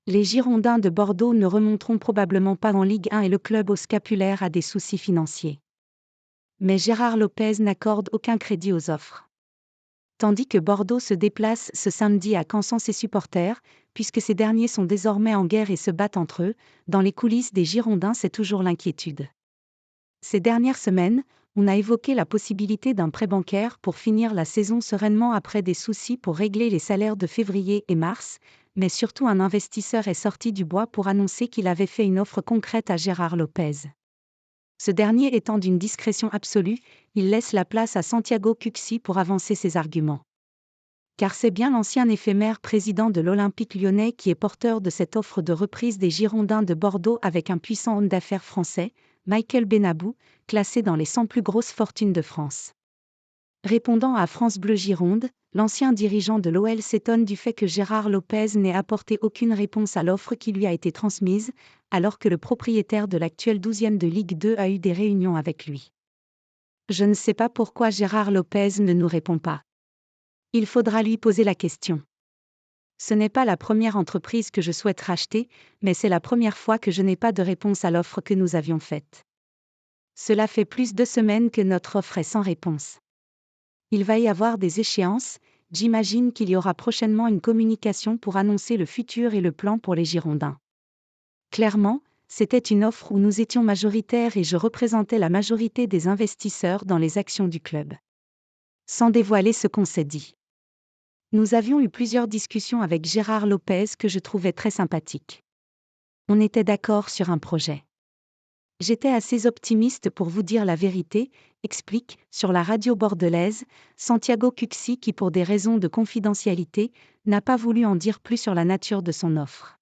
Les Girondins de Bordeaux ne remonteront probablement pas en Ligue 1 et le club au scapulaire a des soucis financiers. Mais Gérard Lopez n'accorde aucun crédit aux offres. Tandis que Bordeaux se déplace ce samedi à Caen sans ses supporters, puisque ces derniers sont désormais en guerre et se battent entre eux, dans les coulisses des Girondins c'est toujours l'inquiétude. Ces dernières semaines, on a évoqué la possibilité d'un prêt bancaire pour finir la saison sereinement après des soucis pour régler les salaires de février et mars, mais surtout un investisseur est sorti du bois pour annoncer qu'il avait fait une offre concrète à Gérard Lopez. Ce dernier étant d'une discrétion absolue, il laisse la place à Santiago Cuxi pour avancer ses arguments. Car c'est bien l'ancien éphémère président de l'Olympique lyonnais qui est porteur de cette offre de reprise des Girondins de Bordeaux avec un puissant homme d'affaires français, Michael Benabou, classé dans les 100 plus grosses fortunes de France. Répondant à France Bleu Gironde, l'ancien dirigeant de l'OL s'étonne du fait que Gérard Lopez n'ait apporté aucune réponse à l'offre qui lui a été transmise, alors que le propriétaire de l'actuel 12e de Ligue 2 a eu des réunions avec lui. Je ne sais pas pourquoi Gérard Lopez ne nous répond pas. Il faudra lui poser la question. Ce n'est pas la première entreprise que je souhaite racheter, mais c'est la première fois que je n'ai pas de réponse à l'offre que nous avions faite. Cela fait plus de semaines que notre offre est sans réponse. Il va y avoir des échéances, j'imagine qu'il y aura prochainement une communication pour annoncer le futur et le plan pour les Girondins. Clairement, c'était une offre où nous étions majoritaires et je représentais la majorité des investisseurs dans les actions du club. Sans dévoiler ce qu'on s'est dit. Nous avions eu plusieurs discussions avec Gérard Lopez que je trouvais très sympathique. On était d'accord sur un projet. J'étais assez optimiste pour vous dire la vérité, explique, sur la radio bordelaise, Santiago Cuxi qui pour des raisons de confidentialité, n'a pas voulu en dire plus sur la nature de son offre.